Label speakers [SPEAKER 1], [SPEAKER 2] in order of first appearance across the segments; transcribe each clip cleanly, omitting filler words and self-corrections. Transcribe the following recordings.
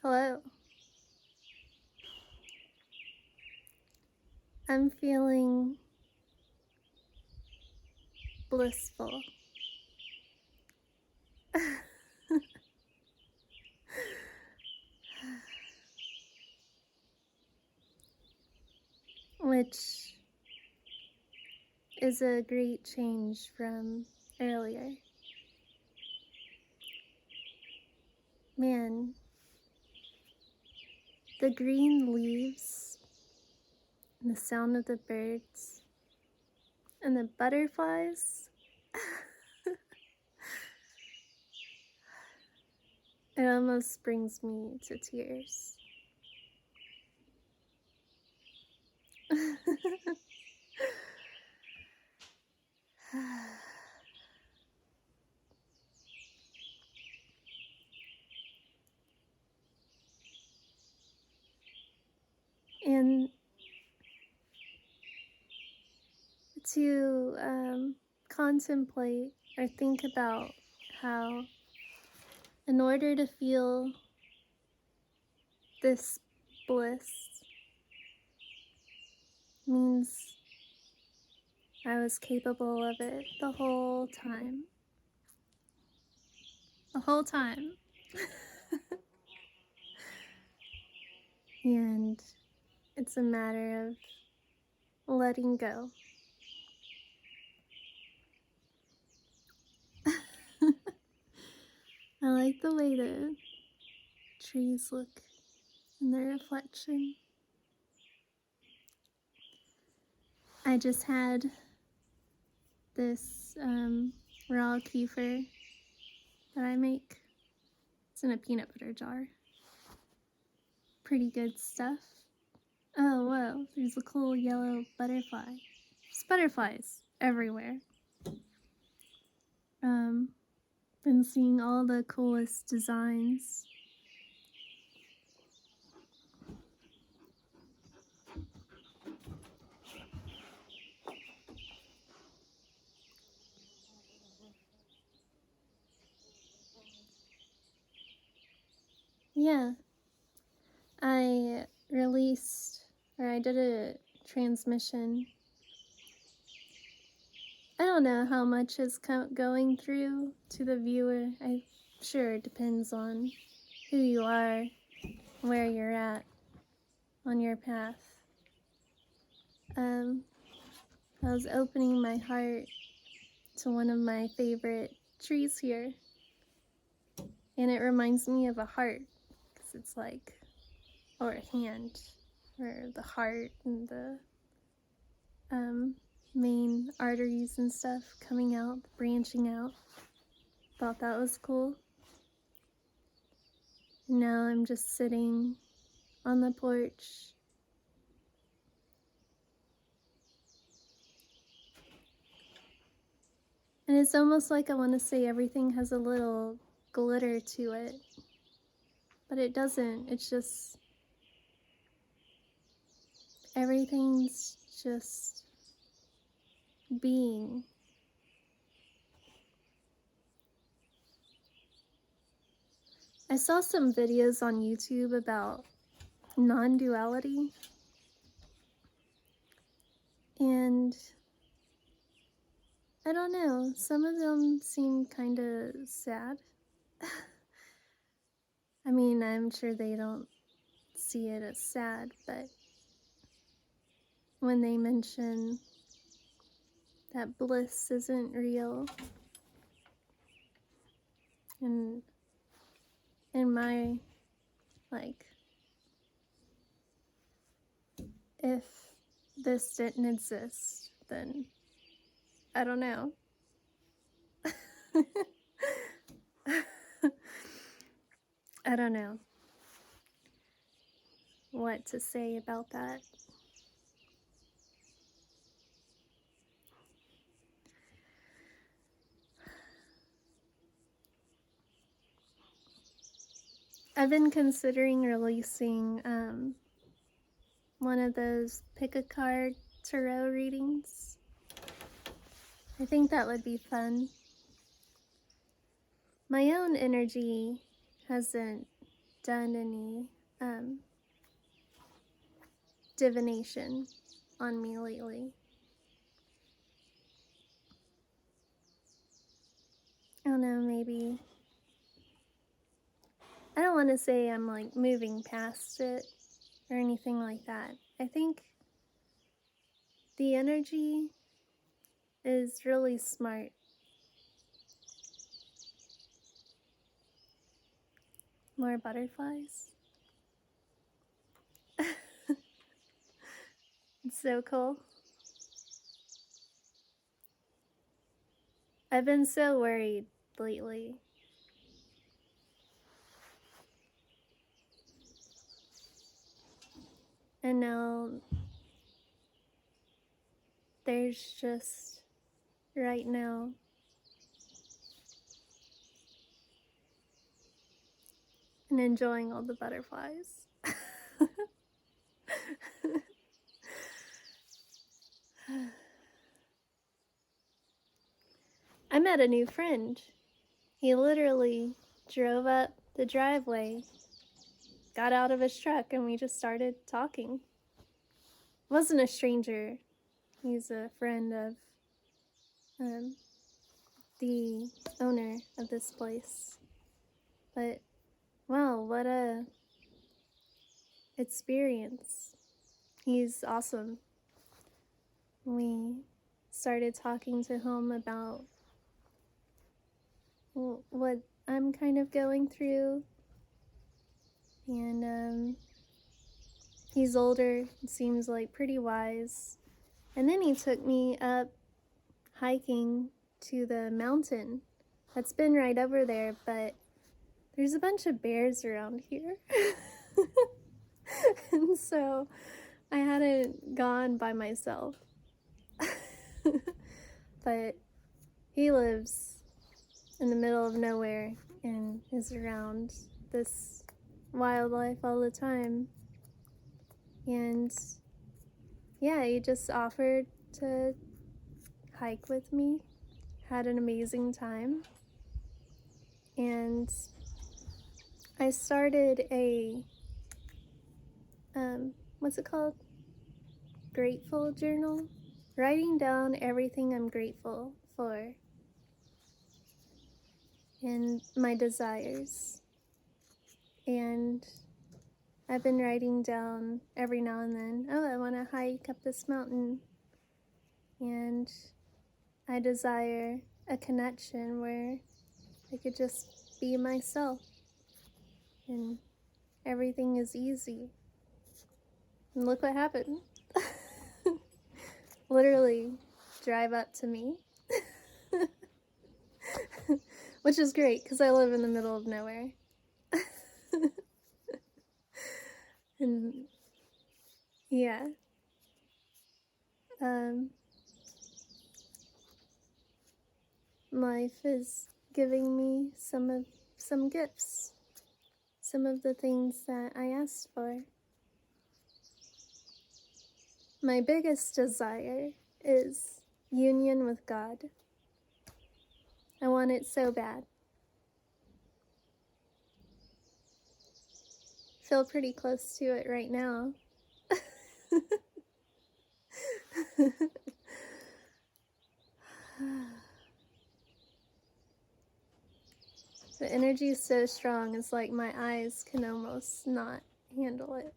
[SPEAKER 1] Hello. I'm feeling blissful. Which is a great change from earlier. Man, the green leaves, and the sound of the birds, and the butterflies. It almost brings me to tears. And to contemplate or think about how, in order to feel this bliss, means I was capable of it the whole time. The whole time. And it's a matter of letting go. I like the way the trees look in their reflection. I just had this raw kefir that I make. It's in a peanut butter jar. Pretty good stuff. Oh, whoa, there's a cool yellow butterfly. There's butterflies everywhere. Been seeing all the coolest designs. Yeah, I I did a transmission. I don't know how much is going through to the viewer. I'm sure it depends on who you are, where you're at on your path. I was opening my heart to one of my favorite trees here, and it reminds me of a heart, because it's like, or a hand, or the heart and the main arteries and stuff coming out, branching out. Thought that was cool. Now I'm just sitting on the porch, and it's almost like I want to say everything has a little glitter to it, but it doesn't. It's just, everything's just being. I saw some videos on YouTube about non-duality, and I don't know, some of them seem kind of sad. I mean, I'm sure they don't see it as sad, but when they mention that bliss isn't real, and in my, like, if this didn't exist, then I don't know. I don't know what to say about that. I've been considering releasing one of those pick a card tarot readings. I think that would be fun. My own energy hasn't done any divination on me lately. I don't know, maybe. I don't want to say I'm like moving past it or anything like that. I think the energy is really smart. More butterflies. It's so cool. I've been so worried lately. And now there's just right now and enjoying all the butterflies. I met a new friend. He literally drove up the driveway, got out of his truck, and we just started talking. Wasn't a stranger. He's a friend of the owner of this place. But wow, what a experience. He's awesome. We started talking to him about what I'm kind of going through, and he's older, seems like pretty wise. And then he took me up hiking to the mountain that's been right over there, but there's a bunch of bears around here. And so I hadn't gone by myself. But he lives in the middle of nowhere and is around this wildlife all the time. And yeah, he just offered to hike with me. Had an amazing time. And I started a what's it called? Grateful journal. Writing down everything I'm grateful for and my desires. And I've been writing down every now and then, oh, I want to hike up this mountain. And I desire a connection where I could just be myself and everything is easy. And look what happened. Literally drive up to me. Which is great because I live in the middle of nowhere. And yeah. Life is giving me some gifts. Some of the things that I asked for. My biggest desire is union with God. I want it so bad. Feel pretty close to it right now. The energy is so strong, it's like my eyes can almost not handle it.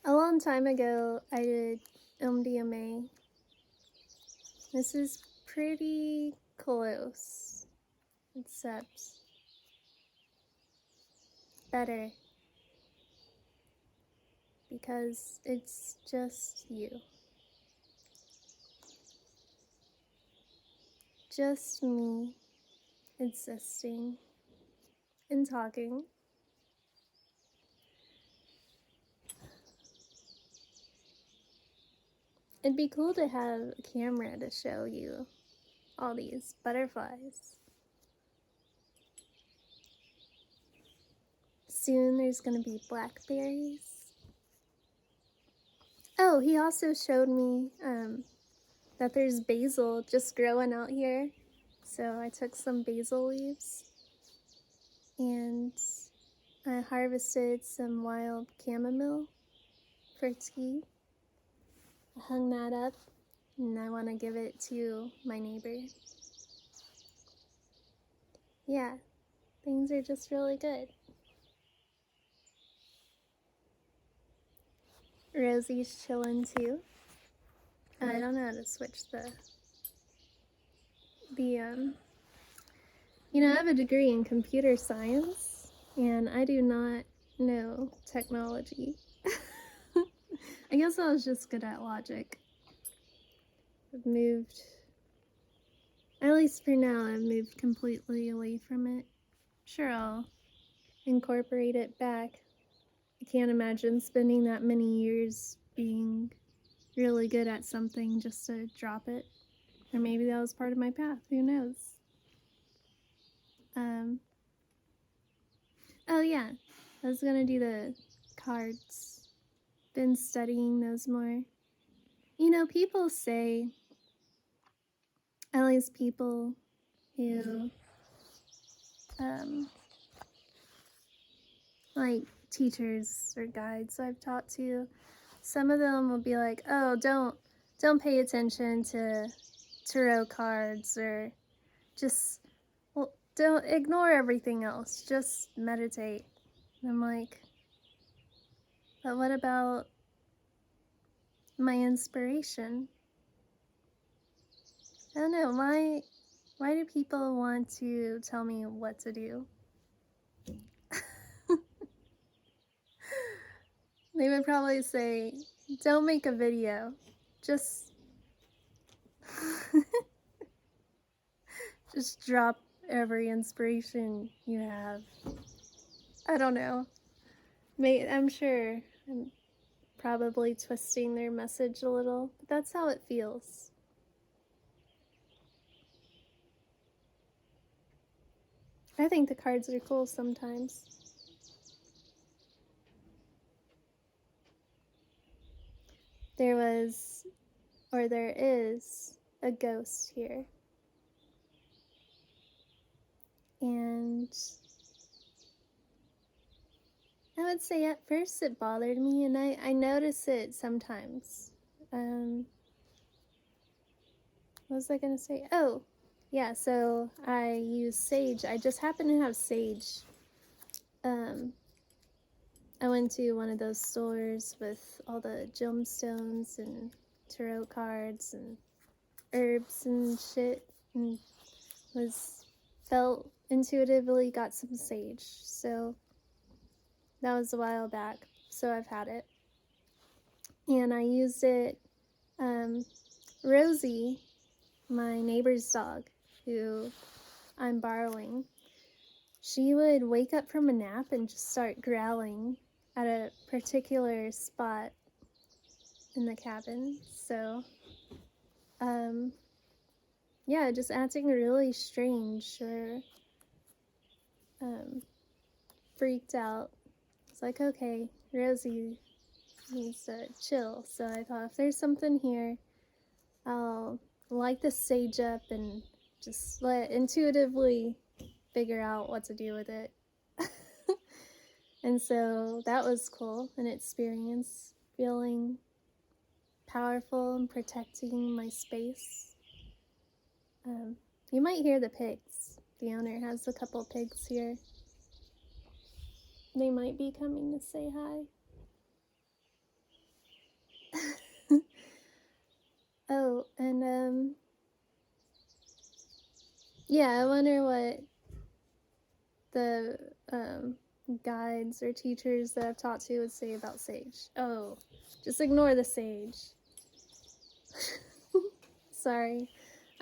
[SPEAKER 1] A long time ago, I did MDMA. This is pretty close, except better, because it's just you. Just me existing and talking. It'd be cool to have a camera to show you all these butterflies. soon there's going to be blackberries. Oh, he also showed me that there's basil just growing out here. So I took some basil leaves and I harvested some wild chamomile for tea. I hung that up and I want to give it to my neighbor. Yeah, things are just really good. Rosie's chilling too. I don't know how to switch I have a degree in computer science and I do not know technology. I guess I was just good at logic. I've moved, at least for now, I've moved completely away from it. Sure, I'll incorporate it back. I can't imagine spending that many years being really good at something just to drop it. Or maybe that was part of my path, who knows? Oh yeah, I was gonna do the cards. Been studying those more. You know, people say, at least people who, like teachers or guides I've talked to, some of them will be like, oh, don't pay attention to tarot cards, or just, well, don't ignore everything else, just meditate. And I'm like, but what about my inspiration? I don't know, why do people want to tell me what to do? They would probably say, don't make a video, just just drop every inspiration you have. I don't know. I'm sure I'm probably twisting their message a little, but that's how it feels. I think the cards are cool sometimes. There is a ghost here. And I would say at first it bothered me, and I notice it sometimes. What was I gonna say? Oh, yeah, so I use sage. I just happen to have sage. I went to one of those stores with all the gemstones and tarot cards and herbs and shit, and felt intuitively got some sage. So that was a while back, so I've had it. And I used it, Rosie, my neighbor's dog, who I'm borrowing, she would wake up from a nap and just start growling at a particular spot in the cabin. So, yeah, just acting really strange or freaked out. It's like, okay, Rosie needs to chill. So I thought, if there's something here, I'll light the sage up and just intuitively figure out what to do with it. And so that was cool, an experience, feeling powerful and protecting my space. You might hear the pigs. The owner has a couple pigs here. They might be coming to say hi. Oh, and yeah, I wonder what the guides or teachers that I've talked to would say about sage. Oh, just ignore the sage. Sorry,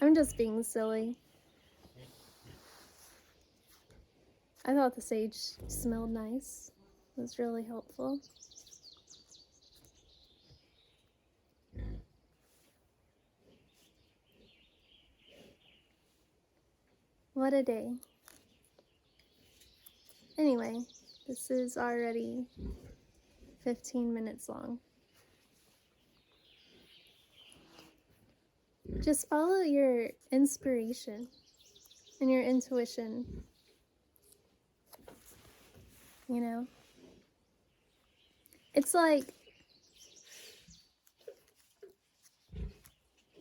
[SPEAKER 1] I'm just being silly. I thought the sage smelled nice. It was really helpful. What a day. Anyway, This is already 15 minutes long. Just follow your inspiration and your intuition, you know? It's like,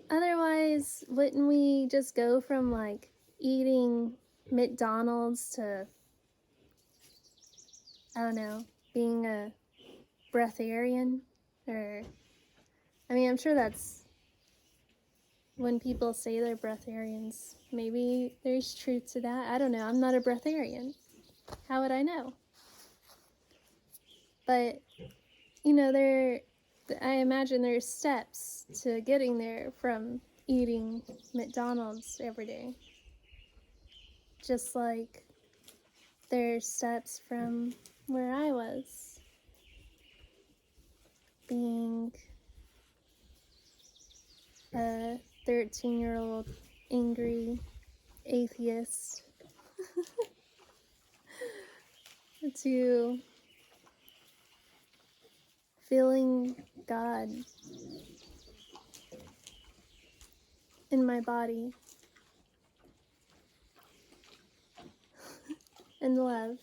[SPEAKER 1] otherwise, wouldn't we just go from like eating McDonald's to, I don't know, being a breatharian? Or, I mean, I'm sure that's when people say they're breatharians. Maybe there's truth to that. I don't know. I'm not a breatharian. How would I know? But, you know, I imagine there's steps to getting there from eating McDonald's every day. Just like there's steps from where I was, being a 13-year-old angry atheist, to feeling God in my body and love.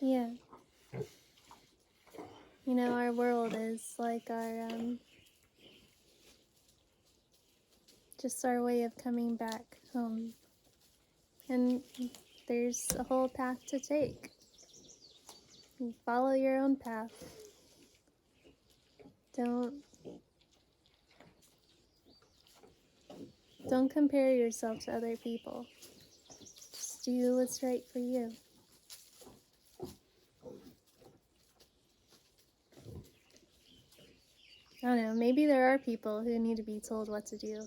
[SPEAKER 1] Yeah. You know, our world is like our, just our way of coming back home. And there's a whole path to take. You follow your own path. Don't compare yourself to other people. Just do what's right for you. I don't know, maybe there are people who need to be told what to do.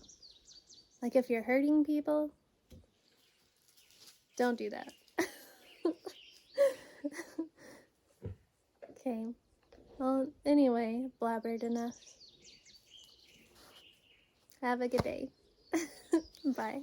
[SPEAKER 1] Like if you're hurting people, don't do that. Okay. Well, anyway, blabbered enough. Have a good day. Bye.